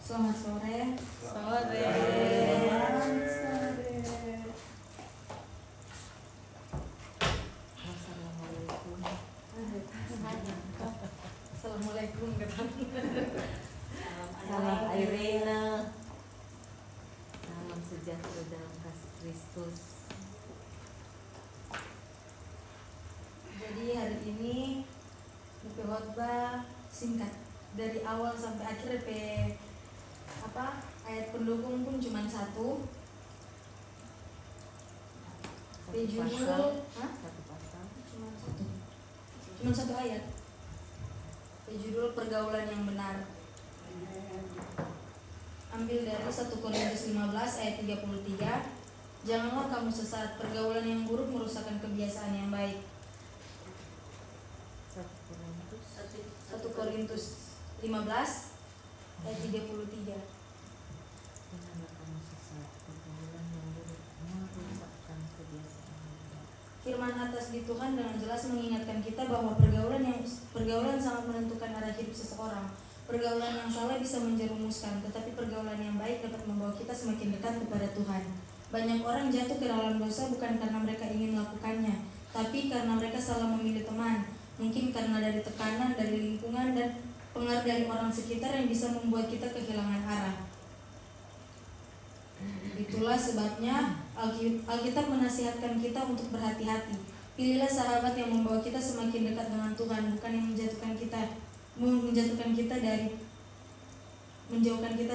Selamat sore. Sore. Assalamualaikum. Assalamualaikum. Salam Irena. Salam sejahtera dalam kasih Kristus. Jadi hari ini DP khotbah singkat dari awal sampai akhir. DP ayat pendukung pun cuma satu. Judul Satu pasal. cuma satu ayat. Judul pergaulan yang benar. Ambil dari 1 Korintus 15 ayat 33. Janganlah kamu sesat, pergaulan yang buruk merusakkan kebiasaan yang baik. 1 Korintus 15 ayat 33. Janganlah kamu sesat, pergaulan yang buruk merusakkan kebiasaan yang baik. Firman atas di Tuhan dengan jelas mengingatkan kita bahwa pergaulan sangat menentukan arah hidup seseorang. Pergaulan yang salah bisa menjerumuskan, tetapi pergaulan yang baik dapat membawa kita semakin dekat kepada Tuhan. Banyak orang jatuh ke dalam dosa bukan karena mereka ingin melakukannya, tapi karena mereka salah memilih teman. Mungkin karena dari tekanan, dari lingkungan, dan pengaruh dari orang sekitar yang bisa membuat kita kehilangan arah. Itulah sebabnya Alkitab menasihatkan kita untuk berhati-hati. Pilihlah sahabat yang membawa kita semakin dekat dengan Tuhan, bukan yang menjauhkan kita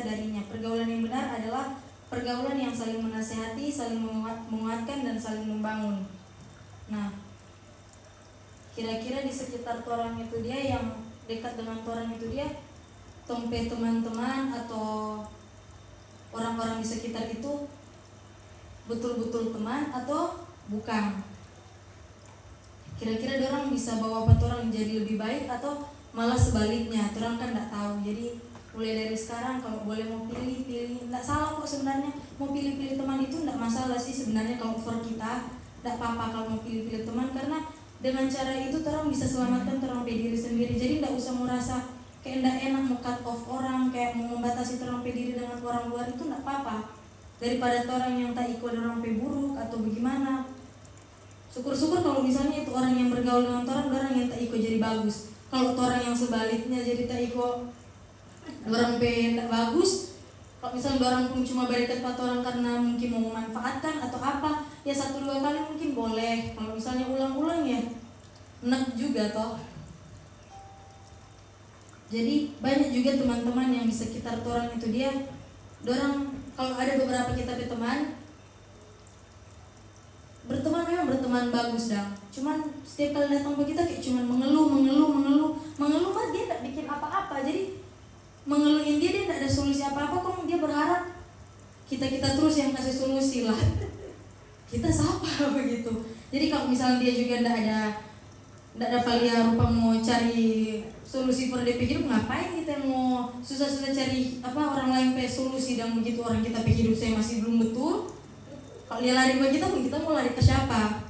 darinya. Pergaulan yang benar adalah pergaulan yang saling menasihati, saling menguatkan, dan saling membangun. Nah, kira-kira di sekitar orang itu dia, yang dekat dengan orang itu dia, tompe teman-teman atau orang-orang di sekitar itu betul-betul teman atau bukan? Kira-kira orang bisa bawa orang jadi lebih baik atau malah sebaliknya? Orang kan tidak tahu. Jadi mulai dari sekarang kalau boleh mau pilih, tidak salah kok sebenarnya. Mau pilih-pilih teman itu tidak masalah sih sebenarnya kalau for kita. Tidak apa-apa kalau mau pilih-pilih teman, karena dengan cara itu orang bisa selamatkan orang diri sendiri. Jadi tidak usah merasa kayak tidak enak mau cut off orang, kayak mau membatasi orang diri dengan orang luar, itu tidak apa-apa. Daripada orang yang tak ikut orang buruk atau bagaimana. Syukur-syukur kalau misalnya itu orang yang bergaul dengan orang yang tak ikut jadi bagus. Kalau orang yang sebaliknya jadi tak ikut orang tidak bagus. Kalau misalnya orang pun cuma berikan pada orang karena mungkin mau memanfaatkan atau apa, ya 1-2 kali mungkin boleh. Kalau misalnya ulang-ulang ya enak juga toh. Jadi banyak juga teman-teman yang di sekitar orang itu dia, orang kalau ada beberapa kita berteman memang berteman bagus dah. Cuman setiap kali datang ke kita kayak cuman mengeluh mah dia tidak bikin apa-apa. Jadi mengeluhin dia tidak ada solusi apa-apa. Kok dia berharap kita terus yang kasih solusi lah. Kita siapa begitu. Jadi kalau misalnya dia juga tidak ada palia rupa mau cari solusi for DP hidup, ngapain kita mau susah-susah cari orang lain pe solusi, dan begitu orang kita pe hidup saya masih belum betul. Kalau dia lari ke kita pun kita mau lari ke siapa?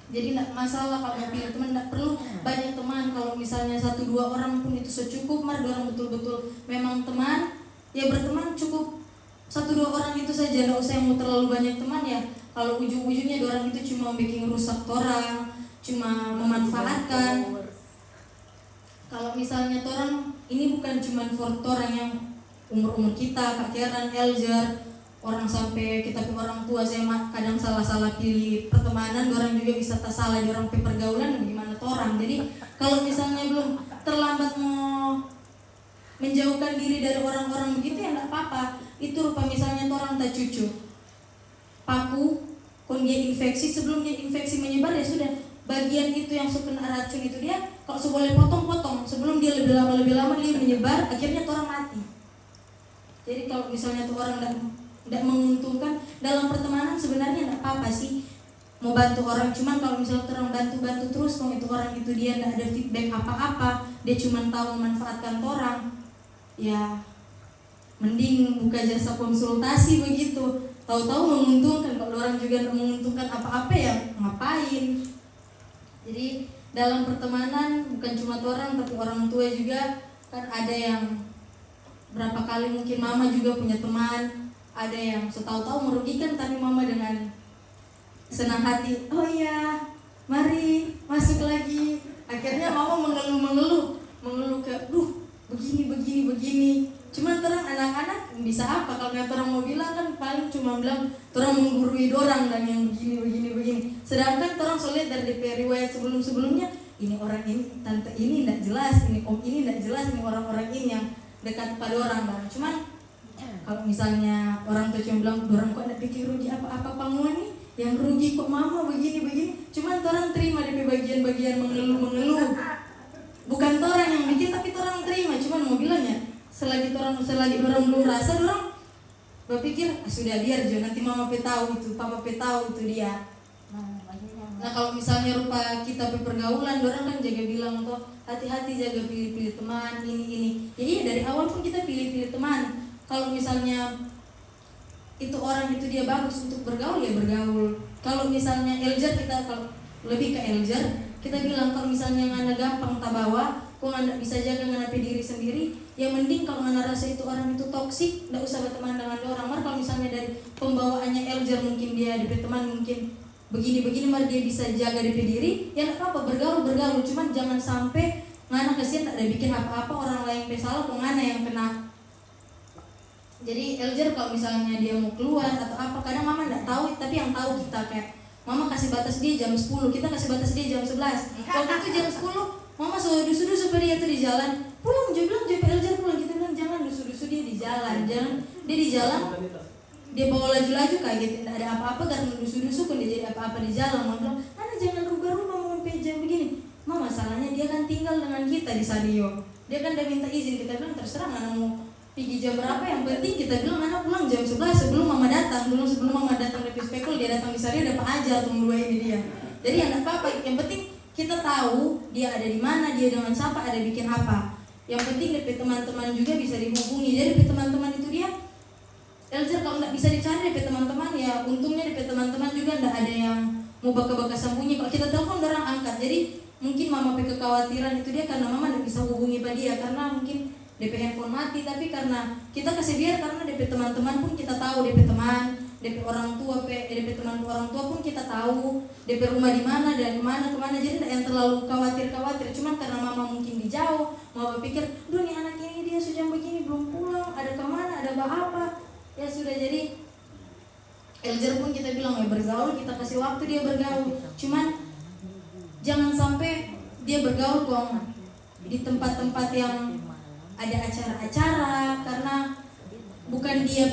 Jadi tidak masalah kalau mau pilih teman, tidak perlu banyak teman. Kalau misalnya 1-2 orang pun itu secukup. Mari orang betul-betul memang teman, ya berteman cukup 1-2 orang itu saja, tidak usah yang mau terlalu banyak teman ya. Kalau ujung-ujungnya orang itu cuma bikin rusak orang, cuma memanfaatkan. Kalau misalnya orang ini bukan cuma for orang yang umur kita, kakeran, elder, orang sampai kita pun orang tua, saya kadang salah pilih pertemanan, orang juga bisa tak salah di orang pergaulan gimana orang. Jadi kalau misalnya belum terlambat mau menjauhkan diri dari orang-orang begitu ya tidak apa-apa. Itu rupa misalnya orang tak cucu paku, kon dia infeksi, sebelum dia infeksi menyebar ya sudah, bagian itu yang kena racun itu dia kalau boleh potong-potong sebelum dia lebih lama dia menyebar, akhirnya orang mati. Jadi kalau misalnya orang tidak menguntungkan dalam pertemanan, sebenarnya tidak apa-apa sih mau bantu orang. Cuman kalau misalnya orang bantu terus, kalau itu orang itu dia tidak ada feedback apa-apa, dia cuma tahu memanfaatkan orang, ya mending buka jasa konsultasi begitu. Tahu-tahu menguntungkan, kalau orang juga tidak menguntungkan apa-apa ya ngapain. Jadi dalam pertemanan bukan cuma orang tapi orang tua juga kan ada yang berapa kali mungkin mama juga punya teman, ada yang setahu-tahu merugikan tapi mama dengan senang hati, oh iya mari masuk lagi. Akhirnya mama mengeluh kayak begini. Cuman terang anak-anak bisa apa kalau nggak orang mau bilang kan paling cuma bilang orang menggurui dorang dan yang begini. Sedangkan orang sulit dari DP riwayat sebelumnya, ini orang ini, tante ini tidak jelas, ini om ini tidak jelas, ini orang-orang ini yang dekat pada orang dan cuman kalau misalnya orang tuh cuma bilang dorang kok tidak pikir rugi apa-apa kamu nih, yang rugi kok mama begini. Cuman orang terima DP bagian-bagian mengeluh. Bukan orang yang bikin tapi orang terima, cuman mau bilangnya selagi orang belum rasa orang berpikir sudah biar aja nanti mama tahu itu, papa tahu itu dia. Nah kalau misalnya rupa kita pergaulan, orang kan jaga bilang tuh hati-hati jaga pilih-pilih teman ini. Jadi dari awal pun kita pilih-pilih teman. Kalau misalnya itu orang itu dia bagus untuk bergaul ya bergaul. Kalau misalnya eljer kita kalau lebih ke eljer kita bilang kalau misalnya ngana gampang tabawa, kok ngana bisa jaga ngana diri sendiri, ya mending kalau ngana rasa itu orang itu toksik, ndak usah berteman dengan orang. Mar kalau misalnya dari pembawaannya eljer mungkin dia DP teman mungkin begini mar dia bisa jaga DP diri, ya ndak apa-apa bergaul, cuman jangan sampai ngana kasihan tak ada bikin apa-apa orang lain salah, kok ngana yang kena. Jadi eljer kalau misalnya dia mau keluar atau apa, kadang mama ndak tahu, tapi yang tahu kita kayak mama kasih batas dia jam 10, kita kasih batas dia jam 11. Waktu itu jam 10, mama suruh dusu-dusu dia tuh di jalan. Pulang, dia bilang eljer pulang, kita bilang jangan dusu-dusu dia di jalan, jangan dia di jalan. Dia bawa laju-laju kayak gitu, tidak ada apa-apa karena dusu-dusu kan dia jadi apa-apa di jalan. Mama bilang, "Ana jangan rubah-rubah mau jam begini." Mama masalahnya dia kan tinggal dengan kita di Sadio. Dia kan udah minta izin, kita bilang terserah Ana mau pergi jam berapa, yang penting kita bilang anak pulang jam 11 sebelum mama datang. Sebelum mama datang dari spekul, dia datang di sana dia dapat ajar tuh dua ini dia. Jadi yang apa-apa, yang penting kita tahu dia ada di mana, dia dengan siapa, ada bikin apa. Yang penting DP teman-teman juga bisa dihubungi. Jadi DP teman-teman itu dia eljer kalau nggak bisa dicari DP teman-teman, ya untungnya DP teman-teman juga nggak ada yang mau baka-baka sembunyi. Kalau kita telepon orang angkat. Jadi mungkin mama kekhawatiran itu dia karena mama nggak bisa hubungi pada dia karena mungkin DP handphone mati, tapi karena kita kasih biar karena DP teman-teman pun kita tahu DP teman, DP orang tua, DP teman orang tua pun kita tahu DP rumah di mana dan kemana, jadi tidak yang terlalu khawatir. Cuman karena mama mungkin di jauh, mama pikir, duh nih anak ini dia sejam begini belum pulang, ada kemana, ada apa, ya sudah. Jadi eljer pun kita bilang ya bergaul, kita kasih waktu dia bergaul, cuman jangan sampai dia bergaul kok di tempat-tempat yang ada acara-acara karena bukan dia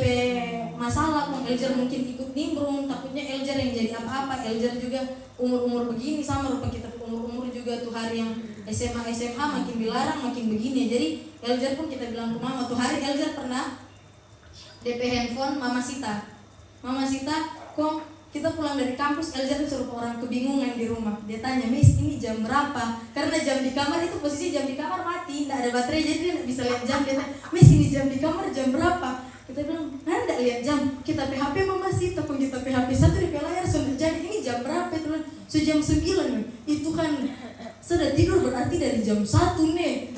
masalah, kok eljer mungkin ikut nimbrung, takutnya eljer yang jadi apa-apa. Eljer juga umur begini sama rupa kita umur juga tuh hari yang SMA makin dilarang makin begini. Jadi eljer pun kita bilang ke mama tuh hari eljer pernah DP handphone mama Sita, kok kita pulang dari kampus, eljer suruh orang kebingungan di rumah. Dia tanya, "Miss, ini jam berapa?" Karena jam di kamar itu posisi jam di kamar mati, tidak ada baterai, jadi dia tidak bisa lihat jam. Dia tanya, "Miss, ini jam di kamar jam berapa?" Kita bilang, "Nah, tidak lihat jam. Kita PHP mama sih, tapi kita PHP satu di layar sudah jadi. Ini jam berapa?" Itu bilang, "Jam 9." Itu kan sudah tidur berarti dari jam 1 nih.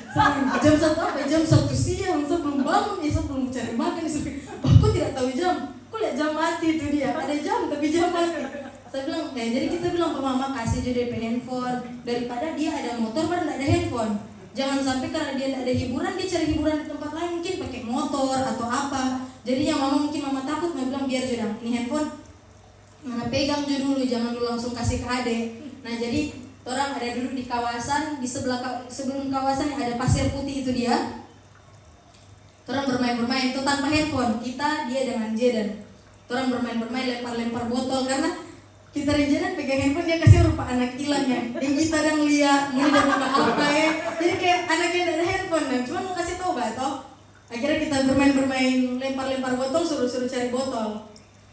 Jam 1 apa? Jam 1 siang, sebelum bangun, sebelum cari makan. Aku tidak tahu jam. Aku lihat jam mati itu dia, ada jam tapi jam mati. Saya bilang, jadi kita bilang ke mama kasih aja DP handphone daripada dia ada motor baru tidak ada handphone. Jangan sampai karena dia tidak ada hiburan, dia cari hiburan di tempat lain mungkin pakai motor atau apa. Jadinya mama takut, mama bilang biar jodoh ini handphone mana pegang aja dulu, jangan dulu langsung kasih ke adek. Nah jadi orang ada duduk di kawasan di sebelum kawasan yang ada pasir putih itu dia. Orang bermain itu tanpa handphone, dia dengan Jedan. Orang bermain lempar botol karena kita Jedan pegang handphone, dia kasih rupa anak hilang ya. Yang kita đang lihat, mulai dari apa ya. Jadi kayak anak yang ada handphone dan cuma mau kasih tahu toh. Akhirnya kita bermain lempar botol, suruh cari botol.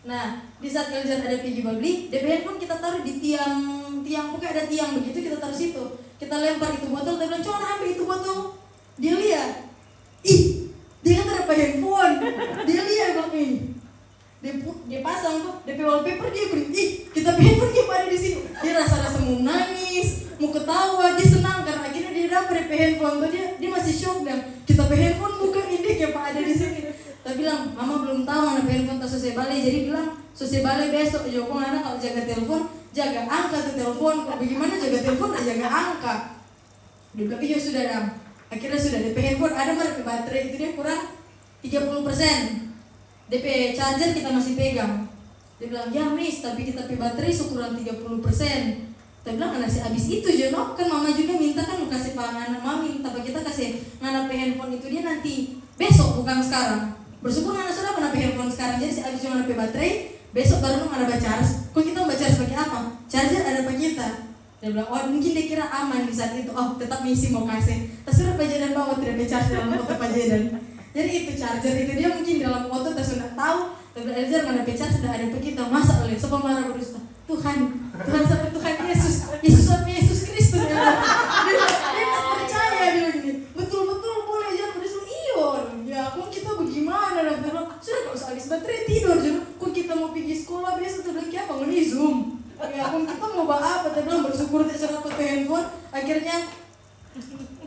Nah, di saat eljer ada pergi beli, DP handphone kita taruh di tiang pokoknya ada tiang begitu, kita taruh situ. Kita lempar itu botol, dia bilang, "Coba ambil itu botol." Dia lihat. Dia kan ada handphone. Dia lihat kok ini. Dia pasang tuh DP wallpaper, dia beri, kita handphone dia ada di sini. Dia rasa mau nangis, mau ketawa, dia senang karena akhirnya dia dapat DP handphone tuh, dia masih shock dan kita handphone bukan ini kayak ada di bilang mama belum tahu anak handphone tak selesai balik, jadi bilang selesai balik besok. Joko anak kalau jaga telepon, jaga angka tuh telepon. Kok bagaimana jaga telepon tak jaga angka? Dia bilang iya sudah dam. Akhirnya sudah DP handphone ada DP baterai itu dia kurang 30%. DP charger kita masih pegang. Dia bilang ya miss, tapi kita pe baterai kurang 30%. Kita bilang anak sih habis itu jono kan mama juga minta kan kasih panganan mama minta apa kita kasih ngana pe handphone itu dia nanti besok bukan sekarang. Bersyukur anak sudah pernah pe handphone sekarang jadi si habis ngana pe baterai besok baru ngana baca charge. Kok kita baca charge pakai apa? Charger ada apa kita? Dia bilang oh mungkin dia kira aman di saat itu. Oh tetap misi mau kasih. Terus pajadan bawa tidak charge dalam motor pajadan. Jadi itu charger itu dia mungkin dalam motor tak sudah tahu. Tapi Elzer mana pecat sudah ada kita masa oleh siapa marah berusaha Tuhan sampai Tuhan Yesus sampai Yesus Kristus dia tak percaya dia begini betul boleh aja berusaha iyon ya kok kita bagaimana dan bilang sudah kalau habis baterai tidur jadi kok kita mau pergi sekolah biasa tuh lagi apa mau di Zoom ya kok kita mau bawa apa dia bilang bersyukur tak sudah pakai handphone akhirnya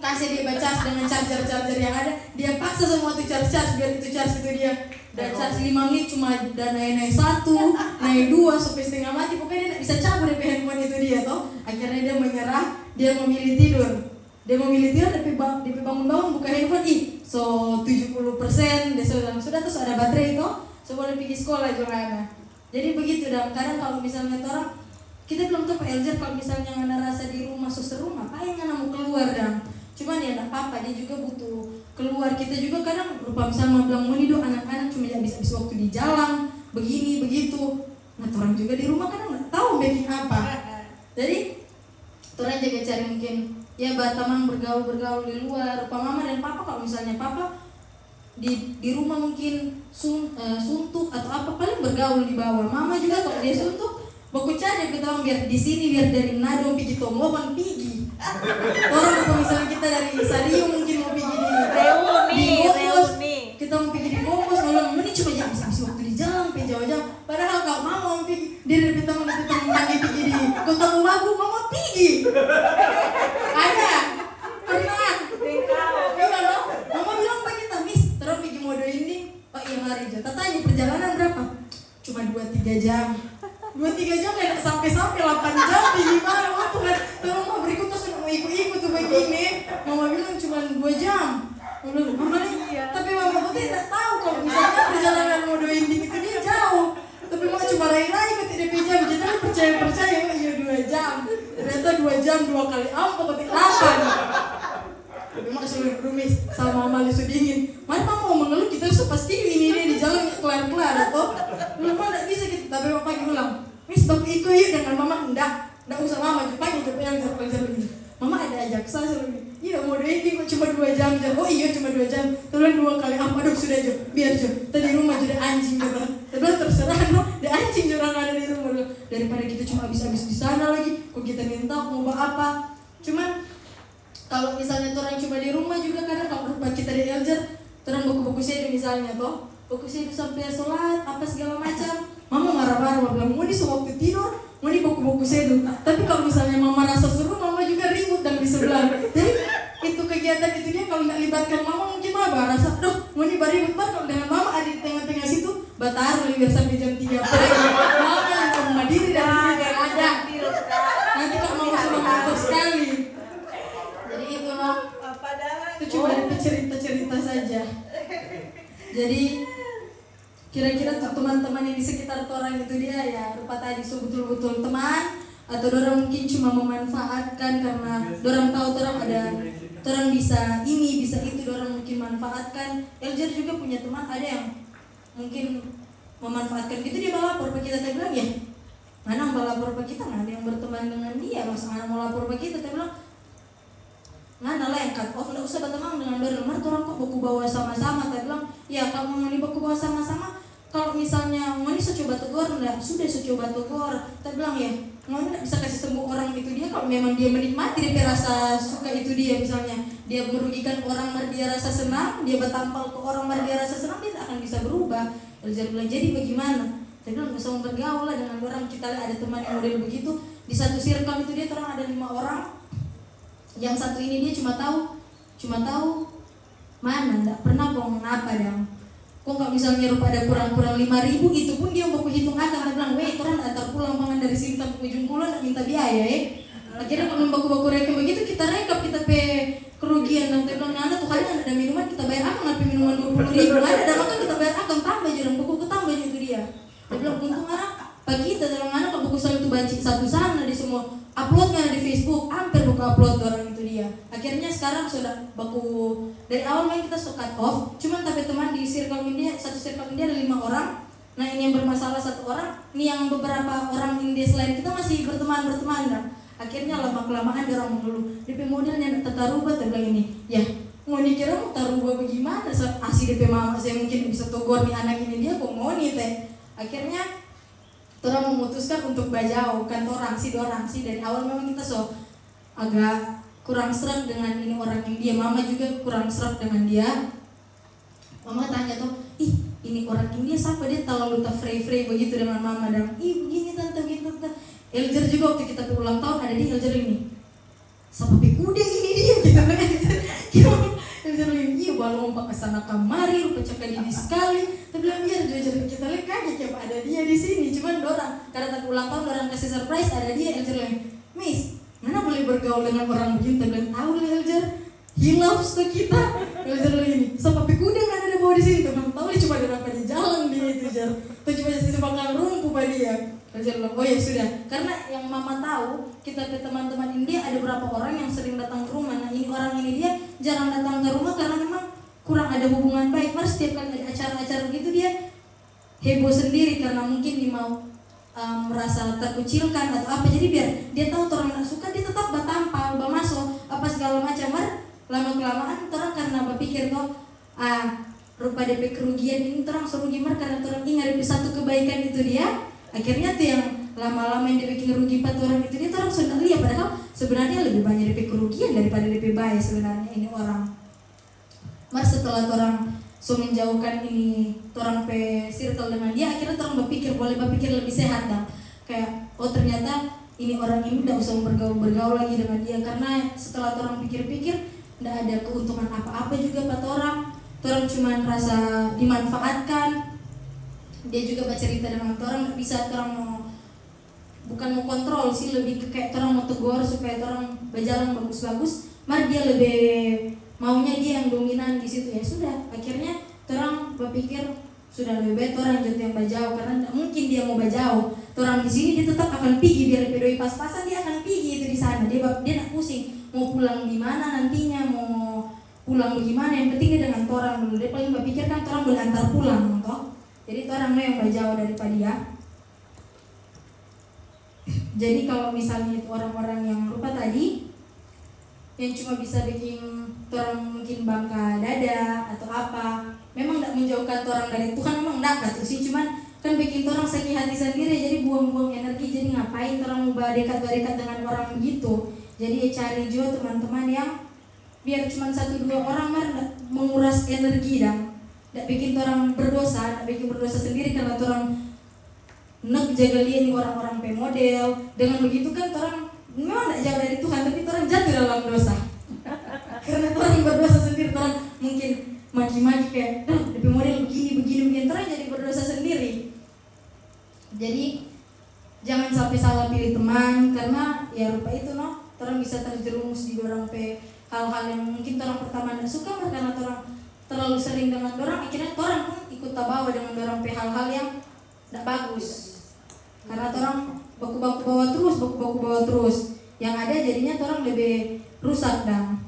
kasih dia baca dengan charger yang ada dia paksa semua tuh charge biar itu charge itu dia dan charge 5 menit cuma dan naik 1 naik 2 sampai setengah mati pokoknya dia tidak bisa cabut dari handphone itu dia toh akhirnya dia menyerah dia memilih tidur tapi bangun buka handphone so 70% dia sudah terus ada baterai itu so boleh pergi sekolah juga jadi begitu dan kadang kalau misalnya orang kita belum tahu Pak Elzer kalau misalnya ngana rasa di rumah seru ngapain ngana mau keluar dan cuman ya enggak apa-apa dia juga butuh keluar kita juga kadang rupa misalnya bilang mau do anak-anak cuma habis waktu di jalan begini begitu nah orang juga di rumah kadang nggak tahu bikin apa jadi orang jaga cari mungkin ya teman bergaul di luar rupa mama dan papa kalau misalnya papa di rumah mungkin suntuk atau apa paling bergaul di bawah mama juga kalau dia suntuk baku cari kita biar di sini biar dari Manado pergi Tomohon pergi orang kalau misalnya kita dari Sariu mungkin mau pergi di Kompos kita mau pergi di Kompos malam ini cuma jam habis waktu di jalan pergi jauh-jauh padahal kalau mama mau pergi dia dari kita mandi pergi di Kota Lumagu mama pergi ada pernah iya loh mama bilang pak kita miss terus pergi Modo Inding pak iya mari aja tanya perjalanan berapa cuma 2-3 jam 2-3 jam ya sampai 8 jam gimana waktu kan tolong mau berikut terus mau ikut tuh begini mama bilang cuma 2 jam mama iya. Tapi mama putih tidak tahu kalau misalnya perjalanan Modo Inding itu dia jauh tapi mau cuma rai-rai ketik DP jam jadi percaya iya 2 jam ternyata 2 jam 2 kali apa ketik 8 tapi mak suruh rumis sama mama lisu dingin mana mama mau mengeluh kita pasti ini dia di jalan kelar atau belum ada bisa gitu tapi mama pagi ulang mis bapak ikut yuk dengan mama enggak usah mama pagi jawab yang begini mama ada ajak saya suruh iya mau ini kok cuma 2 jam oh iya cuma 2 jam tulen 2 kali aduh sudah aja biar aja tadi rumah jadi anjing gitu terus terserah no ada anjing orang ada di rumah daripada kita cuma habis di sana lagi kok kita minta mau apa cuman kalau misalnya orang cuma di rumah juga kadang kalau rumah kita di Elzer orang buku-buku sedu misalnya toh buku sedu sampai sholat apa segala macam mama marah-marah bilang mau di sewaktu tidur mau di buku-buku sedu tapi kalau misalnya mama rasa seru mama juga ribut dan di sebelah jadi itu kegiatan itu dia kalau nggak libatkan mama mungkin mama rasa mau di ribut kalau dengan mama ada di tengah-tengah situ batar biar sampai jam 3 pagi mama yang mandiri dan tidak ada nanti kalau mama sudah ngantuk sekali jadi itu mah itu cuma cerita-cerita saja jadi kira-kira tuh teman-teman yang di sekitar orang itu dia ya rupa tadi betul-betul teman atau orang mungkin cuma memanfaatkan karena orang tahu orang ada orang bisa ini bisa itu orang mungkin manfaatkan. Elzer juga punya teman ada yang mungkin memanfaatkan gitu dia bawa lapor ke kita dia bilang ya mana mau lapor ke kita nggak ada yang berteman dengan dia masa mana mau lapor ke kita dia bilang mana lah yang cut off nggak usah berteman dengan orang orang kok baku bawa sama-sama dia bilang ya kamu mau baku bawa sama-sama kalau misalnya mau coba tegur enggak sudah coba tegur kita bilang ya mau enggak bisa kasih sembuh orang itu dia kalau memang dia menikmati dia rasa suka itu dia misalnya dia merugikan orang dia rasa senang dia bertampal ke orang dia rasa senang dia tak akan bisa berubah. Elzer bilang jadi bagaimana saya bilang nggak usah bergaul lah dengan orang kita lihat ada teman yang model begitu di satu circle itu dia orang ada 5 orang yang satu ini dia cuma tahu mana enggak pernah ngomong apa dong Kok nggak misalnya rupa ada kurang-kurang 5.000, itu pun dia mau hitung akan. Dia bilang, weh, orang antar pulang pangan dari sini sampai ujung kulon, nggak minta biaya ya. Akhirnya kalau baku-baku rekam begitu, kita rekap, kita pe kerugian. Dan dia bilang, nah tuh kalian ada minuman, kita bayar akan, tapi minuman 20.000. Ada makan, kita bayar akan, tambah aja, dan buku tambah aja itu dia. Dia bilang, untung anak, pagi kita dalam anak, kalau buku soal itu banci satu sana, di semua uploadnya di Facebook, hampir buku upload orang itu dia. Akhirnya sekarang sudah baku, dari awal main kita so cut off, cuman tapi teman di circle India, satu circle India ada 5 orang. Nah ini yang bermasalah 1 orang, ini yang beberapa orang India selain kita masih berteman kan. Akhirnya lama-kelamaan dia orang mengeluh, DP modelnya tata rubah, dia bilang ini, ya mau dikira mau taruh bagaimana, asih DP mama saya mungkin bisa tegur nih anak ini dia kok mau nih teh. Akhirnya orang memutuskan untuk bajau kan orang sih dari awal memang kita so agak kurang serak dengan ini orang India. Mama juga kurang serak dengan dia. Mama tanya tuh, ini orang India siapa, dia terlalu tak free begitu dengan mama. Dan begini tante. Elger juga waktu kita ulang tahun ada di Elger ini. Sama pikude ini dia kita bilang. Elger ini iya baru mau ke sana kamari, rupa cakap ini sekali. Tapi bilang biar jujur kita lihat kaget coba ada dia di sini. Cuman dorang karena tak ulang tahun orang kasih surprise ada dia. Elger lagi, Miss, mana boleh bergaul dengan orang begini? Tapi bilang tahu lah Elger, he loves to kita. Elger lagi ini, sama pikude nggak ada bawa di sini. Teman tahu dia cuma ada di jalan dia itu Elger. Tuh cuma sisi bakal rumpu pada dia. Elger bilang, oh ya sudah, karena yang mama tahu kita ke teman-teman India ada berapa orang yang sering datang ke rumah. Nah ini orang ini dia jarang datang ke rumah karena memang kurang ada hubungan baik. Mas setiap kali ada acara-acara begitu dia heboh sendiri karena mungkin dia mau merasa terkucilkan atau apa. Jadi biar dia tahu orang tak suka dia tetap bertampal, bermasuk apa segala macam. Lama kelamaan orang karena berpikir tuh rupa DP kerugian ini orang suruh gimana karena orang ingat satu kebaikan itu dia. Akhirnya tuh yang lama-lama yang dia bikin rugi 4 orang itu dia orang sudah lihat padahal sebenarnya lebih banyak DP kerugian daripada DP baik sebenarnya ini orang. Mas setelah orang so menjauhkan ini orang pe circle dengan dia, akhirnya orang boleh berpikir lebih sehat dah. Kayak ternyata ini orang ini tidak usah bergaul lagi dengan dia karena setelah orang pikir-pikir tidak ada keuntungan apa-apa juga buat orang. Orang cuma rasa dimanfaatkan. Dia juga bercerita dengan orang, nggak bisa orang bukan mau kontrol sih, lebih ke kayak orang mau tegur supaya orang berjalan bagus-bagus. Mari dia lebih maunya dia yang dominan di situ. Ya sudah, akhirnya orang berpikir sudah lebih baik orang jadi yang bajau karena tidak mungkin dia mau bajau. Orang di sini dia tetap akan pergi biar doi pas-pasan dia akan pergi itu di sana. Dia nak pusing mau pulang di mana nantinya, mau pulang bagaimana. Yang penting dia dengan orang dulu. Dia paling berpikir kan orang boleh antar pulang, toh. Jadi orang yang jauh daripada dia. Jadi kalau misalnya itu orang-orang yang rupa tadi yang cuma bisa bikin orang mungkin bangka dada atau apa, memang tidak menjauhkan orang dari Tuhan, memang tidak kata sih, cuman kan bikin orang sakit hati sendiri. Jadi buang-buang energi. Jadi ngapain orang mau dekat-dekat dengan orang begitu. Jadi cari juga teman-teman yang biar cuma 1-2 orang menguras energi dan tidak bikin orang berdosa, tidak bikin berdosa sendiri karena orang jaga dia nih orang-orang pemodel. Dengan begitu kan orang memang tidak jauh dari Tuhan, tapi orang jatuh dalam dosa. Karena orang berdosa sendiri, orang mungkin maki-maki kayak, DP model begini, orang jadi berdosa sendiri. Jadi jangan sampai salah pilih teman karena ya rupa itu orang bisa terjerumus di orang pe hal-hal yang mungkin orang pertama tidak suka karena orang terlalu sering dengan orang, akhirnya orang pun ikut terbawa dengan orang pe hal-hal yang tidak bagus. Karena orang baku-baku bawa terus, yang ada jadinya orang lebih rusak dan.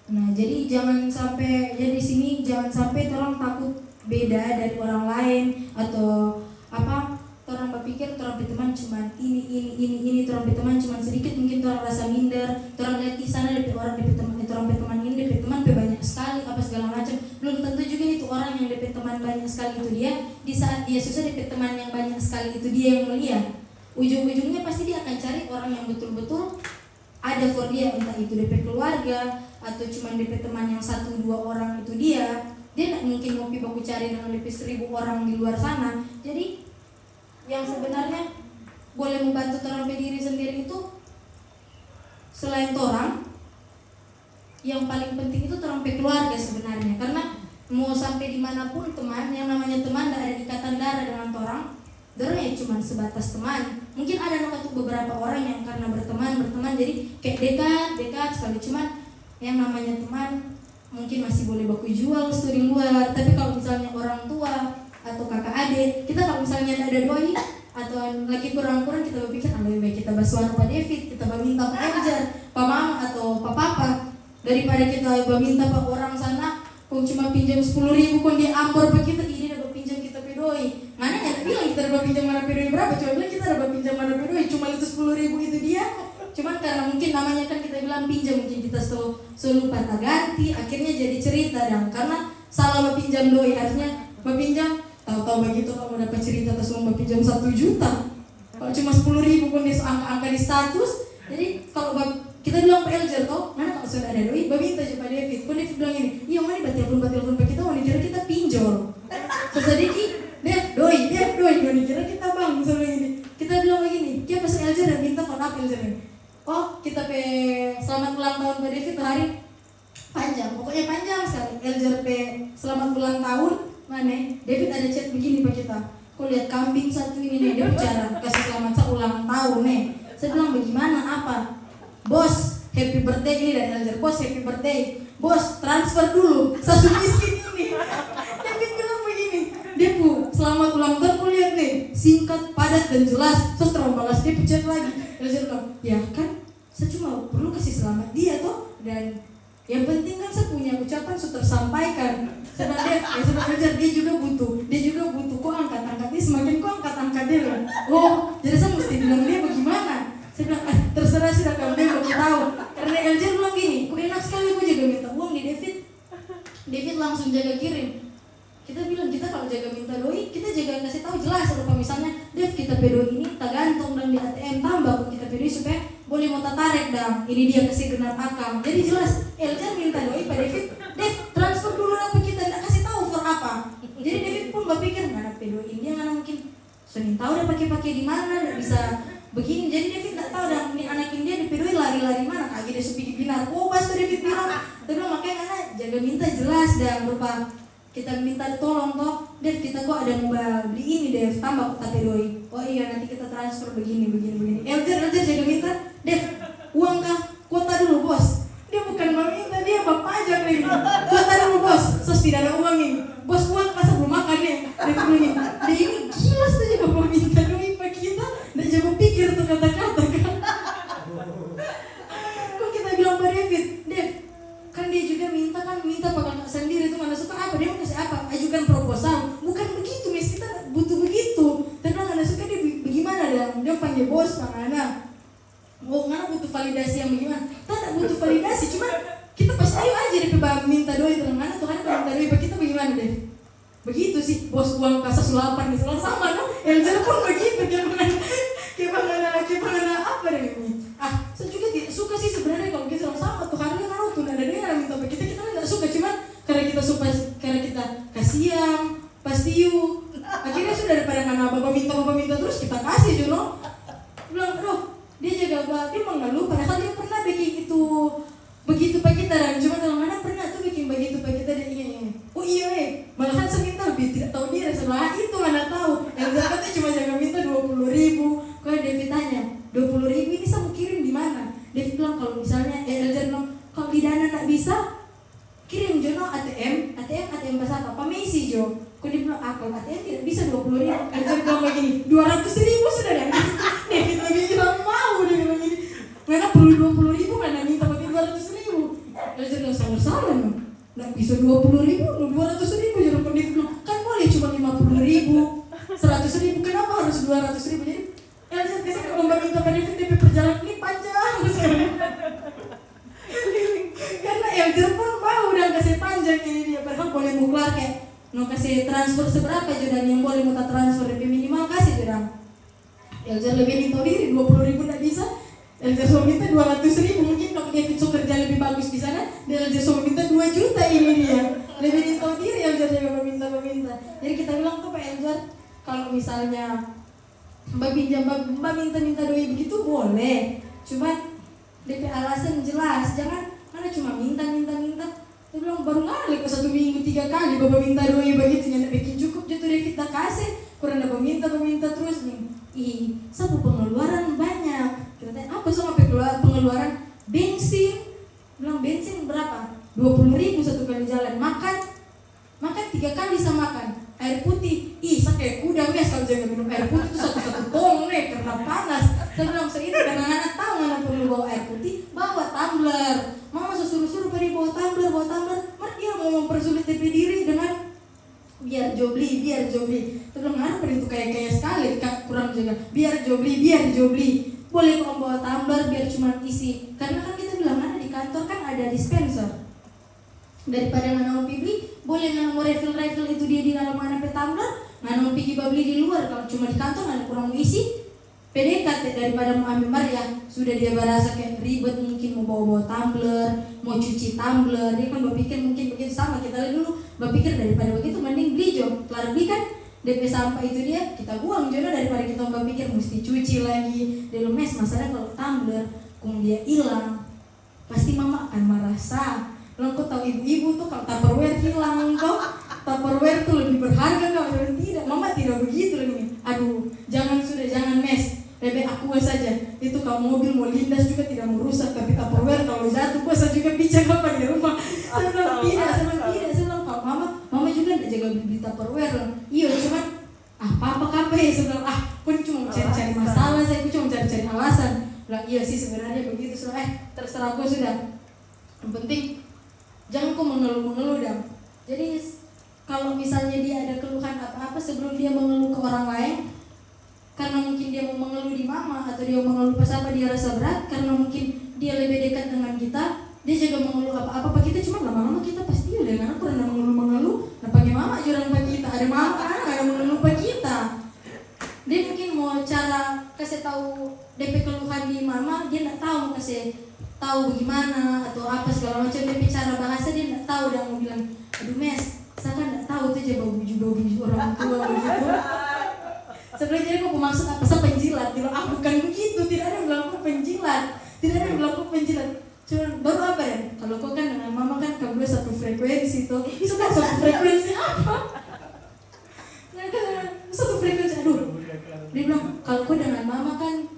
Nah jadi jangan sampai jadi sini jangan sampai orang takut beda dari orang lain atau apa. Orang berpikir orang teman cuma ini, orang teman cuma sedikit, mungkin orang rasa minder. Orang lihat di sana orang teman ini teman banyak sekali apa segala macam. Belum tentu juga itu orang yang teman banyak sekali itu dia. Di saat dia susah teman yang banyak sekali itu dia yang mulia. Ujung-ujungnya pasti dia akan cari orang yang betul-betul ada for dia, entah itu keluarga atau cuma teman yang 1-2 orang itu dia. Dia tidak mungkin mau baku cari dengan 1.000 orang di luar sana. Jadi yang sebenarnya boleh membantu orang berdiri sendiri itu selain orang, yang paling penting itu orang keluarga sebenarnya. Karena mau sampai dimanapun teman, yang namanya teman tidak ada ikatan darah dengan orang, ya cuma sebatas teman. Mungkin ada untuk beberapa orang yang karena berteman jadi kayak dekat sekali, cuman yang namanya teman mungkin masih boleh baku jual studi luar. Tapi kalau misalnya orang tua atau kakak adik, kita kalau misalnya ada doi atau lagi kurang-kurang, kita berpikir lebih baik kita basuhan Pak David, kita minta Pak Eljar, Pak Mama atau Pak Papa, daripada kita minta Pak orang sana kok cuma pinjam 10.000 kok dia ampor Pak kita, ini dapat pinjam kita pedoi. Mana nggak bilang kita dapat pinjam mana pedoi berapa, coba bilang kita dapat pinjam mana pedoi, cuma itu 10.000 itu dia. Cuman karena mungkin namanya kan kita bilang pinjam, mungkin kita lupa tak ganti, akhirnya jadi cerita dan karena salah pinjam doi, harusnya pinjam tahu-tahu begitu kamu dapat cerita terus mau pinjam 1 juta. Kalau cuma 10.000 pun dia angka di status. Jadi kalau kita bilang Pak Eljar toh, mana kalau sudah ada doi, minta aja Pak David. Kok David bilang ini, iya mana telepon Pak kita, mau dikira kita pinjol. Sesedikit, doi, dikira kita bang, misalnya ini. Kita bilang begini, dia pas Eljar dan minta phone up Eljar ini. Oh, kita selamat ulang tahun Pak David hari panjang, pokoknya panjang sekali. Eljar selamat ulang tahun, mana? David ada chat begini Pak kita. Kok lihat kambing satu ini nih, dia bicara kasih selamat ulang tahun nih. Saya bilang bagaimana apa? Bos, happy birthday ini dari Eljar. Bos, happy birthday. Bos, transfer dulu. Satu miskin ini. David bilang begini, Depu, selamat ulang tahun. Kau lihat nih, singkat, padat dan jelas. Terus terus balas dia pencet lagi. Eljar bilang, ya kan, saya cuma perlu kasih selamat dia toh. Dan yang penting kan saya punya ucapan sudah tersampaikan. Sebab Eljar dia juga butuh. Kok angkat dia semakin kok angkat dia loh. Oh, jadi saya mesti bilang dia bagaimana? Saya bilang, terserah sudah kamu dia mau tahu. Karena Eljar bilang gini, kok enak sekali kok jaga minta uang di David. David langsung jaga kirim. Kita bilang kita kalau jaga minta doi, kita jaga kasih tahu jelas. Kalau misalnya Dev kita pedoi ini tak gantung dan di ATM tambah kita pedoi supaya boleh mau tarik dong. Ini dia kasih genap akam. Jadi jelas Eljar minta doi Pak David, Dev transfer dulu apa kita tidak kasih tahu for apa. Jadi David pun berpikir mana pedoi ini yang mungkin Senin tahu dia pakai di mana, tidak bisa begini. Jadi David tak tahu dan ini anak dia di pedoi lari mana kaki dia sepi di narkoba. So David bilang, tapi makanya anak jaga minta jelas dan berupa kita minta tolong toh, Dev kita kok ada mau beli ini Dev, tambah kita pedoi. Oh iya nanti kita transfer begini. Eljar jaga minta, Dev uang kah? Kuota dulu bos. Dia bukan mau minta, dia bapak aja nih. Kuota dulu bos, sos tidak ada uang ini. Bos uang masa belum makan ya? Dev bilang dia ini gila saja bapak minta doi pak kita, dan jangan pikir tuh kata-kata kan. Kok kita bilang Pak David, Dev kan dia juga minta pakai sendiri itu mana suka apa dia mau kasih apa, ajukan proposal, bukan begitu mis, kita butuh begitu. Dan mana suka dia bagaimana dia panggil bos mana mau mana butuh validasi yang bagaimana, kita tak butuh validasi, cuma kita pasti ayo aja deh minta doi dengan mana Tuhan minta doi kita bagaimana deh begitu sih. Bos uang kasar sulapan nih selalu sama no, Eljar pun begitu kayak apa deh ini. Saya juga tidak suka sih sebenarnya kalau kita sama Tuhan kan tuh ada dia yang minta kita tidak suka, cuman karena kita suka, karena kita kasihan pasti yuk akhirnya sudah daripada mana bapak minta terus kita kasih Juno. Bilang dia jaga dia mengeluh padahal dia pernah bikin itu begitu pak kita dan cuma dalam mana pernah tuh bikin begitu pak kita dia ini. Oh iya malahan saya minta lebih tidak tahu dia sebelah itu mana tahu yang zakatnya cuma jaga minta 20.000. Kalau David tanya 20.000 ini saya mau kirim di mana? David bilang kalau misalnya Eljar bilang kalau di Dana tak bisa kirim Jono ATM bahasa apa Messi Jo. Kau dia bilang kalau ATM tidak bisa 20.000. Eljar bilang begini 200.000 sudah dah. David lebih bilang mau dia bilang gini. Mana perlu 20.000 mana minta pakai 200.000. Eljar bilang salah no. Nggak bisa 20.000, 200.000 Jono. Kau dia bilang kan boleh cuma 50.000, 100.000 kenapa harus 200.000. Jadi Eljar kasih kalau mbak minta pada David perjalanan ini panjang sekali. Karena Eljar pun mau udah kasih panjang ini dia, padahal boleh muklar kayak mau kasih transfer seberapa Jodan yang boleh minta transfer lebih minimal kasih Jodan. Eljar lebih minta diri 20.000 tidak bisa. Eljar so minta 200.000 mungkin kalau David so kerja lebih bagus di sana. Dan Eljar so minta 2 juta ini dia. Lebih minta diri Eljar juga meminta. Jadi kita bilang tuh Pak Eljar kalau misalnya Mbak minta doi begitu boleh. Cuma DP alasan jelas, jangan mana cuma minta. Dia bilang baru ngali kok 1 minggu 3 kali bapak minta doi begitu nggak bikin cukup jatuh David tak kasih kurang ada meminta terus nih. Ih, sapu pengeluaran banyak. Kita tanya apa sama pengeluaran bensin? Bilang bensin berapa? 20.000 1 kali jalan. Makan 3 kali sama makan. Air putih, saya kayak kuda mes kalau jangan minum air putih itu satu tong nih karena panas. Saya bilang itu karena anak tahu anak perlu bawa air putih, bawa tumbler. Mama suruh pada bawa tumbler. Mereka dia mau mempersulit diri dengan biar jobli. Saya bilang anak itu kayak sekali kurang jaga. Biar jobli. Boleh kok bawa tumbler biar cuma isi. Karena kan kita bilang anak di kantor kan ada dispenser. Daripada nggak beli, boleh nggak mau refill itu dia di dalam mana tumbler, nggak mau pergi beli di luar. Kalau cuma di kantor nggak kurang mau isi, PDKT daripada mau ambil Maria sudah dia berasa kayak ribet mungkin mau bawa tumbler, mau cuci tumbler. Dia kan berpikir mungkin begitu sama kita lihat dulu, berpikir daripada begitu mending beli jo, kelar beli kan DP sampah itu dia kita buang jono daripada kita berpikir mesti cuci lagi. Dia mes masalah kalau tumbler kung dia hilang pasti mama akan merasa. Lalu kau tahu ibu-ibu tuh kalau Tupperware hilang tuh, Tupperware tuh lebih berharga kalau tidak. Mama tidak begitu lagi. Aduh, jangan mes. Lebih aku saja. Itu kalau mobil mau lindas juga tidak mau rusak, tapi Tupperware kalau jatuh kuasa juga bicara apa di rumah. Saya bilang tidak. Saya bilang kalau mama juga tidak jaga beli Tupperware. Iya, cuman apa ya sebenarnya pun cuma cari masalah, saya cuma cari alasan. Bilang iya sih sebenarnya begitu. Terserah aku sudah. Yang penting jangan kau mengeluh dah. Jadi kalau misalnya dia ada keluhan apa-apa sebelum dia mengeluh ke orang lain, karena mungkin dia mau mengeluh di mama atau dia mau mengeluh pas apa dia rasa berat, karena mungkin dia lebih dekat dengan kita, dia juga mengeluh apa-apa kita cuma lama-lama kita pasti udah karena pernah mengeluh. Nah pakai mama jurang pak kita, ada mama ada mengeluh pak kita. Dia mungkin mau cara kasih tahu DP keluhan di mama, dia nggak tahu kasih tahu bagaimana atau apa segala macam dia bicara bahasa dia nggak tahu dan mau bilang aduh mes saya kan nggak tahu tuh aja baju orang tua begitu. Sebenarnya jadi aku maksud apa saya penjilat dia bilang bukan begitu, tidak ada yang bilang aku penjilat, cuma baru apa ya kalau kau kan dengan mama kan kamu satu frekuensi tuh suka satu frekuensi apa satu frekuensi aduh dia bilang kalau kau dengan mama kan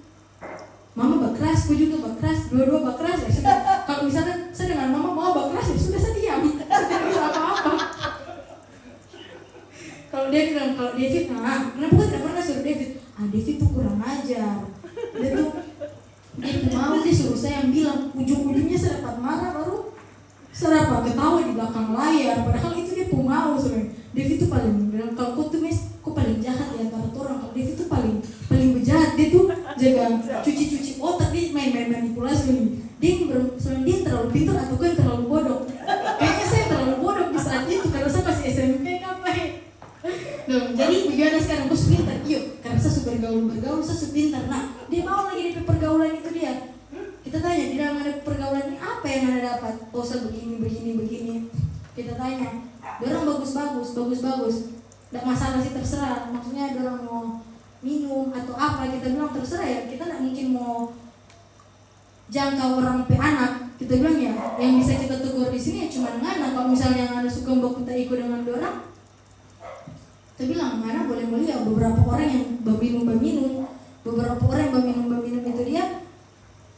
mama bakras, aku juga bakras, dua-dua bakras ya sudah. Kalau misalnya saya dengan mama mau bakras ya sudah saya diam, saya tidak bisa apa-apa. Kalau dia bilang kalau David, kenapa kau tidak pernah suruh David? David tuh kurang ajar. Dia mau dia suruh saya yang bilang, ujung-ujungnya saya dapat marah baru saya dapat ketawa di belakang layar. Padahal itu dia mau sebenarnya. David tuh paling bilang kalau kau tuh mes, kau paling jahat di antara orang. Kalau David tuh paling berjahat, dia tuh jaga cuci otak, dia main manipulasi ini. Dia terlalu pintar atau kan terlalu bodoh. Kayaknya saya terlalu bodoh di saat itu karena saya masih SMP ngapain. Jadi bagaimana sekarang bos pintar? Iya, karena saya suka bergaul, saya pintar. Nah, dia mau lagi di pergaulan itu dia. Kita tanya di dalam ada pergaulan ini apa yang anda dapat? Saya begini. Kita tanya, orang bagus. Tidak masalah sih terserah. Maksudnya orang mau minum atau apa kita bilang terserah ya, kita tidak mungkin mau jangkau orang pe anak. Kita bilang ya yang bisa kita tegur di sini ya cuma ngana. Kalau misalnya ngana suka mbak kita ikut dengan orang, kita bilang ngana boleh ya beberapa orang yang berminum itu dia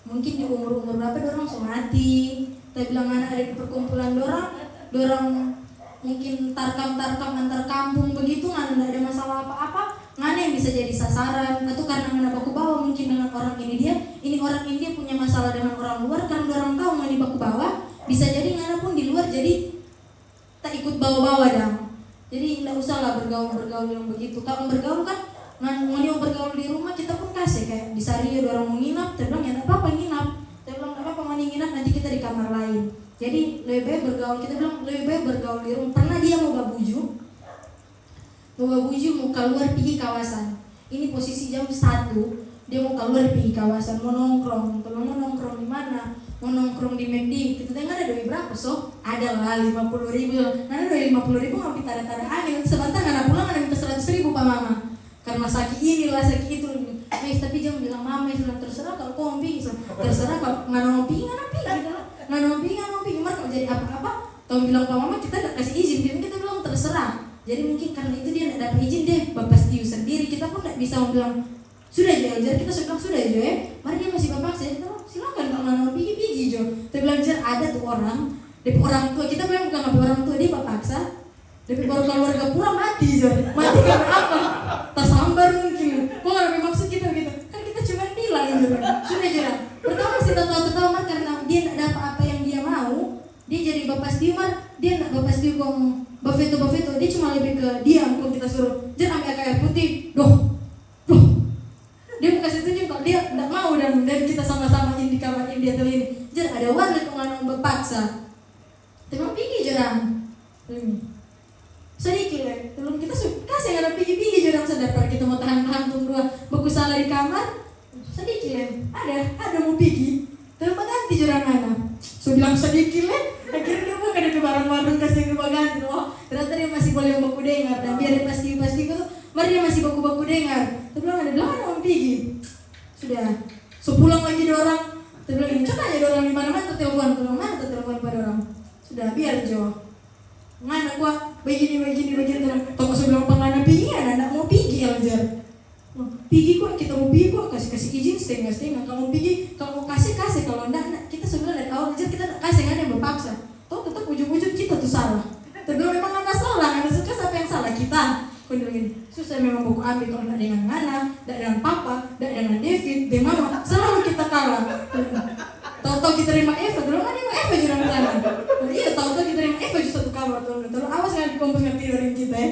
mungkin di umur berapa orang so mati. Kita bilang ngana ada di perkumpulan dorang mungkin tarkam antar kampung begitu ngana tidak ada masalah apa-apa. Ngana yang bisa jadi sasaran atau karena ngana baku bawa mungkin dengan orang ini orang ini punya masalah dengan orang luar karena orang tahu ngana baku bawa bisa jadi ngana pun di luar jadi tak ikut bawa-bawa dah. Jadi tidak usahlah bergaul yang begitu. Kalau bergaul kan mau bergaul di rumah kita pun kasih kayak di Sario orang mau nginap, dia bilang ya tidak apa-apa nginap. Dia bilang tidak apa-apa mau nginap nanti kita di kamar lain. Jadi lebih baik bergaul, kita bilang lebih baik bergaul di rumah. Pernah dia mau babuju mau keluar pergi kawasan. Ini posisi jam 1, dia mau keluar pergi kawasan, mau nongkrong. Kalau mau nongkrong di mana? Mau nongkrong di McD. Kita tanya ada duit berapa so? Ada lah 50.000. Nah ada duit 50.000 ngambil tanda angin. Sebentar nggak pulang ada minta 100.000 pak mama. Karena sakit inilah sakit itu. Tapi jangan bilang mama terserah kalau kau pergi, terserah kalau nggak mau pergi. Nggak mau pergi. Gimana kalau jadi apa-apa? Tahu bilang Pak Mama kita nggak kasih izin, dan kita bilang terserah. Jadi mungkin karena itu dia nggak dapat izin deh, Bapak Stiu sendiri. Kita pun nggak bisa bilang sudah Jo Elzer, kita sudah bilang sudah Jo ya. Mari dia masih bapak saya, kita bilang, silakan kalau mau pergi Jo. Kita bilang Jer ada tuh orang, dari orang tua kita memang bukan apa orang tua dia bapak paksa. Dari baru keluarga pura mati Jo, mati karena apa? Tersambar mungkin. Kok nggak maksud kita gitu? Kan kita cuma bilang Jo. Sudah Jo. Pertama sih tahu karena dia nggak dapat apa yang dia mau. Dia jadi bapak Stiu dia nggak bapak Stiu kong Bafeto, dia cuma lebih ke diam kalau kita suruh jangan ambil air putih, doh, dia mau kasih tunjuk kalau dia nggak mau dan kita sama-sama di kamar dia tuh ini, jangan ada warga pengen berpaksa, teman pergi jarang, sedikit lah, belum kita kasih nggak ada pergi jarang sadar kalau kita mau tahan tunggu buku salah di kamar, sedikit lah, ada mau pergi, terus ganti jarang mana, so bilang sedikit lah. Akhirnya dia bukan ada barang-barang kasih rumah ganti. Oh, ternyata dia masih boleh baku dengar. Dan biar dia pasti itu, mari dia masih baku dengar. Terbilang ada orang pergi. Sudah. Sepulang lagi dia orang. Terbilang coba aja dia orang di mana-mana telepon pada orang. Sudah biar Jo. Mana gua begini toko sebelum pengana pergi anak mau pergi Elzer. Pergi kok kita mau pergi kok kasih izin setengah kalau mau pergi kalau mau kasih kalau enggak kita sebenarnya dari awal kita enggak kasih nggak ada yang berpaksa toh tetap ujung-ujung kita tuh salah terus memang nggak salah nggak suka siapa yang salah kita kondil gini susah memang buku ambil kalau enggak dengan Ngana enggak dengan Papa enggak dengan David dengan Mama selalu kita kalah tahu kita terima Eva dulu kan Eva jurang sana iya tahu kita terima Eva di satu kamar tuh terus awas nggak dikompos nggak tidurin kita ya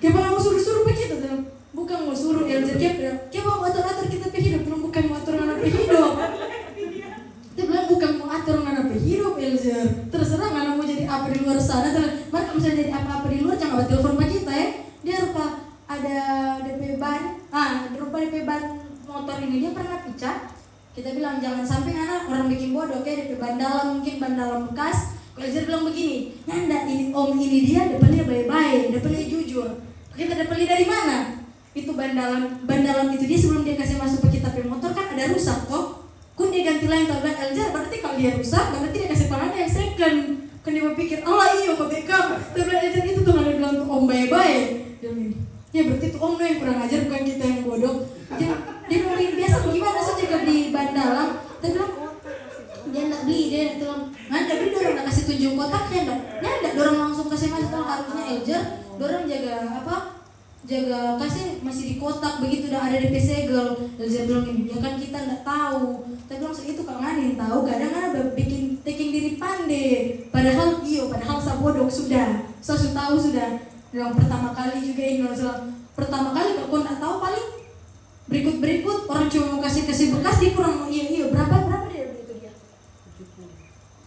kayak mau suruh begitu tuh bukan mau suruh Elzer dia mau atur kita hidup belum bukan mau atur anak hidup dia bilang bukan mau atur anak hidup Elzer terserah anak mau jadi apa di luar sana mereka bisa jadi apa di luar jangan buat telepon sama kita ya dia rupa ada DP ban motor ini dia pernah pecah kita bilang jangan sampai anak orang bikin bodoh kayak DP ban dalam mungkin ban dalam bekas Elzer bilang begini nyanda ini om ini dia depannya baik-baik depannya jujur kita depannya dari mana itu ban dalam itu dia sebelum dia kasih masuk ke kita motor kan ada rusak kok kun dia ganti lain tahu kan Elzer berarti kalau dia rusak berarti dia kasih pengadaan yang second kan dia berpikir Allah iyo kok bekam tapi Elzer itu tuh ada bilang tuh om baik-baik dia bilang ya berarti tuh om yang kurang ajar bukan kita yang bodoh dia bilang biasa gimana saja kalau beli ban dalam dia bilang dia enggak beli dia bilang nggak beli dorong enggak kasih tunjuk kotaknya enggak dorong langsung kasih masuk kalau harusnya Elzer dorong jaga kasih masih di kotak begitu udah ada di segel Elzer bilang ini ya kan kita nggak tahu tapi langsung itu Kang Anin tahu kadang-kadang bikin taking diri pandai padahal sabodok sudah tahu sudah yang pertama kali juga ini pertama kali kalau kau nggak tahu paling berikut orang cuma mau kasih bekas dia kurang iya berapa dia beli itu dia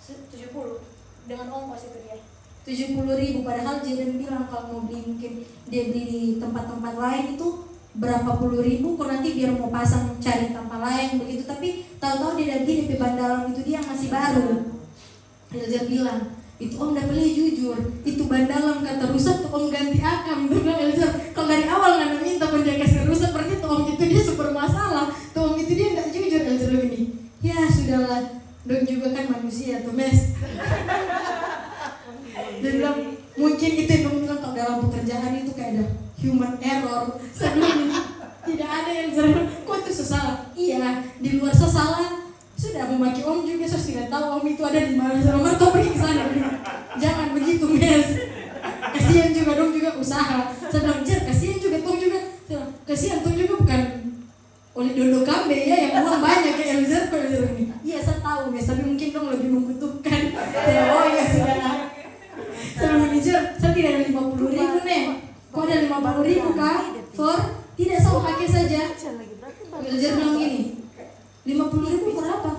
70 dengan ongkos itu dia 70.000 padahal Jaden bilang kalau mau beli mungkin dia beli di tempat-tempat lain itu berapa puluh ribu kok nanti biar mau pasang cari tempat lain begitu tapi tahu-tahu dia lagi di ban dalam itu dia masih baru Elzer bilang itu om udah beli jujur itu ban dalam kata rusak tuh om ganti akam tuh Elzer kalau dari awal nggak minta pun dia kasih rusak berarti tuh om itu dia super masalah tuh om itu dia nggak jujur Elzer begini ya sudahlah dong juga kan manusia tuh mes dia bilang mungkin itu yang bilang kalau dalam pekerjaan itu kayak ada human error sebelum ini tidak ada yang kok itu sesalah iya di luar sesalah sudah memaki om juga saya tidak tahu om itu ada di mana sama mereka pergi ke sana jangan begitu mes kasihan juga dong juga usaha saya bilang kasihan juga tuh juga kasihan tuh juga bukan oleh dodo kambe ya yang uang banyak kayak Elzer kok Elzer ini iya saya tahu mes tapi mungkin dong lebih membutuhkan oh iya sudah saya tidak ada 50.000 nih kok ada 50.000 kah for tidak sama pakai saja Elzer bilang gini 50.000 for apa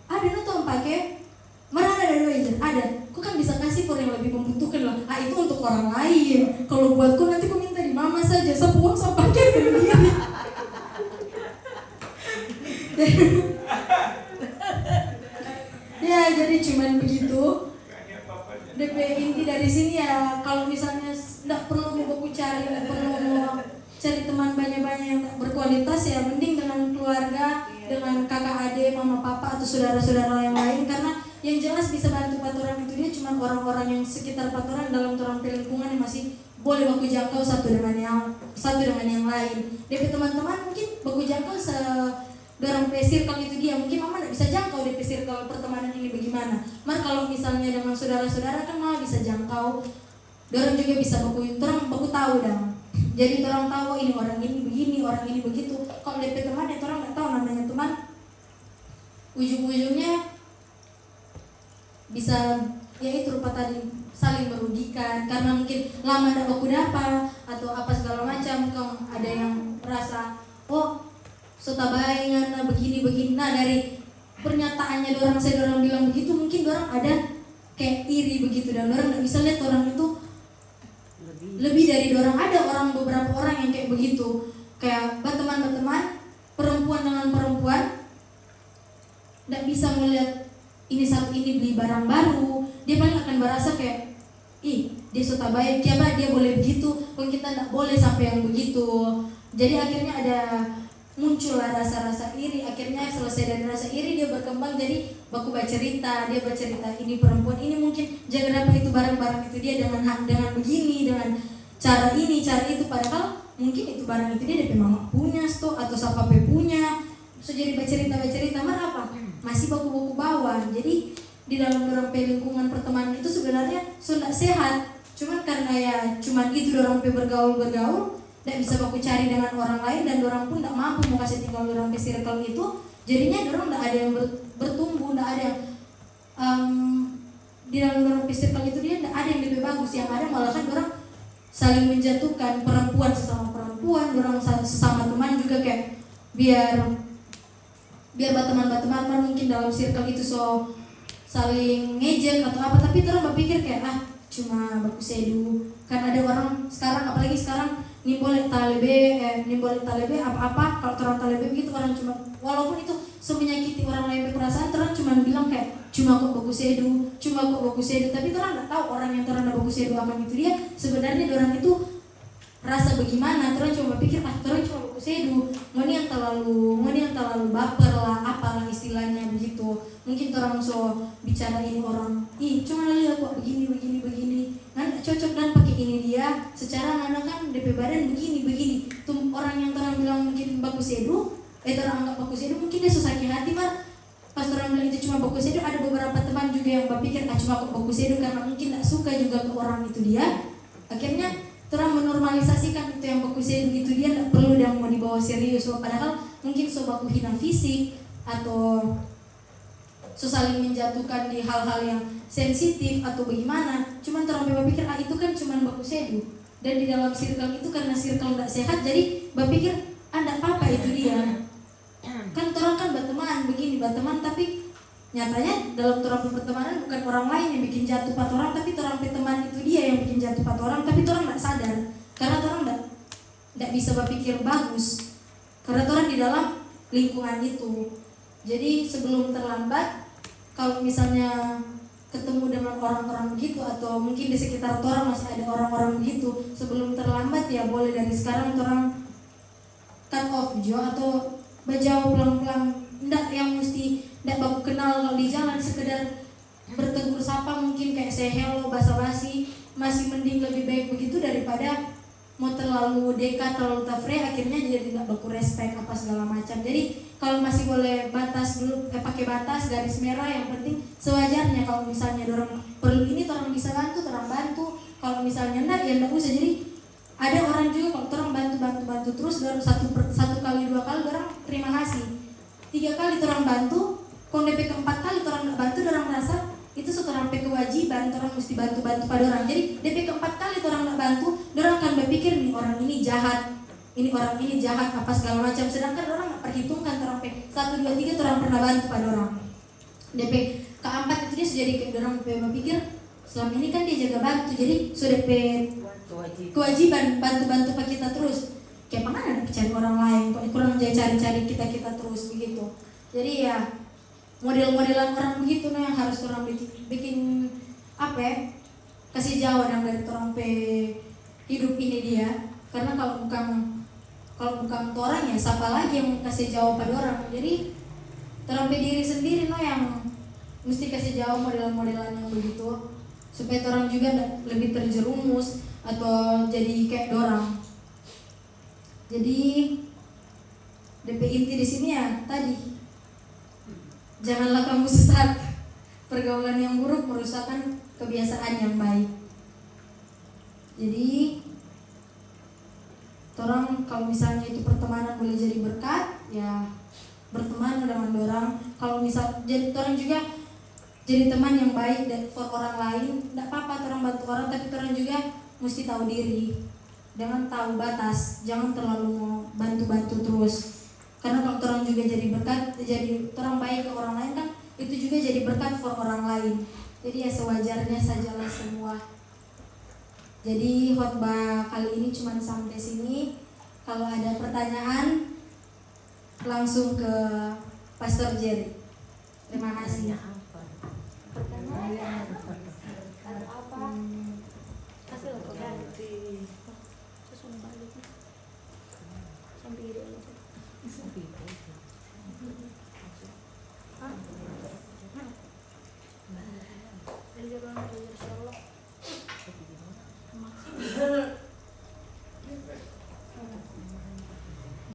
ada no tuh pakai mana ada Elzer ada kok kan bisa kasih for yang lebih membutuhkan lah itu untuk orang lain kalau buatku nanti aku minta di mama saja sepuang sama pakai sendiri ya jadi cuman begitu DP inti dari sini ya kalau misalnya nggak perlu mau cari nggak perlu mau cari teman banyak-banyak yang berkualitas ya mending dengan keluarga dengan kakak adik mama papa atau saudara-saudara yang lain karena yang jelas bisa bantu patoran itu dia cuma orang-orang yang sekitar patoran dalam orang lingkungan yang masih boleh baku jangkau satu dengan yang lain. DP teman-teman mungkin baku jangkau dorong pe circle itu dia, mungkin mama tidak bisa jangkau DP circle pertemanan ini bagaimana. Mar kalau misalnya dengan saudara-saudara kan mama bisa jangkau, dorong juga bisa baku tahu dah. Jadi orang tahu ini orang ini begini, orang ini begitu. Kalau DP teman ya orang nggak tahu namanya teman. Ujung-ujungnya bisa ya itu rupa tadi saling merugikan karena mungkin lama tidak baku dapa atau apa segala macam. Kalau ada yang merasa sota bayangan begini. Nah dari pernyataannya orang bilang begitu mungkin orang ada kayak iri begitu dan orang nggak bisa lihat orang itu lebih dari orang. Ada beberapa orang yang kayak begitu, kayak berteman perempuan dengan perempuan nggak bisa melihat ini satu ini beli barang baru, dia paling akan merasa kayak dia suka baik, dia boleh begitu, kalau kita nggak boleh sampai yang begitu. Jadi akhirnya ada muncullah rasa-rasa iri. Akhirnya selesai dari rasa iri dia berkembang jadi baku bercerita. Dia bercerita ini perempuan ini mungkin jaga apa itu barang-barang itu dia dengan begini, dengan cara ini cara itu, padahal mungkin itu barang itu dia dari mama punya atau siapa punya. So jadi bercerita mar apa masih baku-baku bawah. Jadi di dalam lingkungan pertemanan itu sebenarnya sudah sehat, cuman karena ya cuman itu dorong bergaul tidak bisa baku cari dengan orang lain dan orang pun tidak mampu mau kasih tinggal dorong ke circle itu, jadinya dorong tidak ada yang bertumbuh, tidak ada yang di dalam dorong ke circle itu dia tidak ada yang lebih bagus, yang ada malah kan dorong saling menjatuhkan perempuan sesama perempuan, dorong sesama teman juga kayak biar teman mungkin dalam circle itu so saling ngejek atau apa, tapi terus berpikir kayak cuma baku sedu. Kan ada orang sekarang, apalagi sekarang nimbolek talebe apa-apa, kalau orang talebe gitu orang cuma walaupun itu menyakiti orang lain perasaan, terus cuma bilang kayak cuma kok baku sedu, tapi orang nggak tahu orang yang terang baku sedu apa itu dia sebenarnya orang itu rasa bagaimana. Terus cuma pikir terus cuma baku sedu, mau yang terlalu baper lah, apalah istilahnya begitu. Mungkin orang so bicara ini orang cuma lihat kok begini kan cocok dan pakai ini dia secara mana kan DP badan begini tuh. Orang yang terang bilang mungkin baku sedu, terang anggap baku sedu, mungkin dia susah hati mar. Pas orang bilang itu cuma baku sedu, ada beberapa teman juga yang berpikir cuma kok baku sedu karena mungkin tak suka juga ke orang itu dia. Akhirnya orang menormalisasikan itu yang baku sedu itu dia tidak perlu yang mau dibawa serius. Padahal mungkin so baku hina fisik atau so saling menjatuhkan di hal-hal yang sensitif atau bagaimana. Cuman orang berpikir itu kan cuma baku sedu, dan di dalam circle itu karena circle tidak sehat jadi berpikir tidak apa-apa itu dia. Kan orang kan berteman tapi nyatanya dalam orang pertemanan bukan orang lain yang bikin jatuh pat orang, tapi orang teman itu dia yang bikin jatuh pat orang, tapi orang tidak sadar karena orang tidak bisa berpikir bagus karena orang di dalam lingkungan itu. Jadi sebelum terlambat, kalau misalnya ketemu dengan orang-orang begitu atau mungkin di sekitar orang masih ada orang-orang begitu, sebelum terlambat ya boleh dari sekarang orang cut off atau berjauh pelan-pelan. Ndak yang mesti ndak baku kenal kalau di jalan, sekedar bertegur sapa mungkin kayak say hello, basa-basi, masih mending lebih baik begitu daripada mau terlalu dekat, terlalu tafre, akhirnya jadi tidak baku respect apa segala macam. Jadi kalau masih boleh batas dulu, pakai batas garis merah, yang penting sewajarnya. Kalau misalnya orang perlu ini, orang bisa bantu, orang bantu. Kalau misalnya enggak, ya enggak usah. Jadi ada orang juga kalau orang bantu terus, dalam satu kali dua kali orang terima kasih, 3 kali orang bantu, kalau DP keempat kali orang enggak bantu, orang merasa itu seorang kewajiban, orang mesti bantu pada orang. Jadi DP keempat kali orang enggak bantu, orang akan berpikir nih orang ini jahat, apa segala macam. Sedangkan orang nggak perhitungkan orang 1, 2, 3 orang pernah bantu pada orang. DP keempat itu dia sudah jadi kayak orang berpikir selama ini kan dia jaga bantu, jadi sudah DP kewajiban bantu pada kita terus. Kayak mana ada cari orang lain, kok kurang cari kita terus begitu. Jadi ya model-modelan orang begitu yang harus orang bikin kasih jawaban dari orang hidup ini dia. Karena kalau bukan orang ya siapa lagi yang kasih jawab pada orang. Jadi orang diri sendiri yang mesti kasih jauh modelan-modelan yang begitu supaya orang juga lebih terjerumus atau jadi kayak dorang. Jadi DP inti di sini ya tadi, janganlah kamu sesat. Pergaulan yang buruk merusakkan kebiasaan yang baik. Jadi orang kalau misalnya itu pertemanan boleh jadi berkat, ya berteman dengan orang. Kalau misal jadi orang juga jadi teman yang baik dan for orang lain, tidak apa-apa orang bantu orang, tapi orang juga mesti tahu diri, jangan tahu batas, jangan terlalu mau bantu-bantu terus. Karena kalau orang juga jadi berkat, jadi orang baik ke orang lain kan, itu juga jadi berkat for orang lain. Jadi ya sewajarnya sajalah semua. Jadi khotbah kali ini cuma sampai sini. Kalau ada pertanyaan langsung ke Pastor Jerry. Terima kasih. Pertanyaan apa? Kasih lo ganti. Terus balik. Sampai gitu. apa?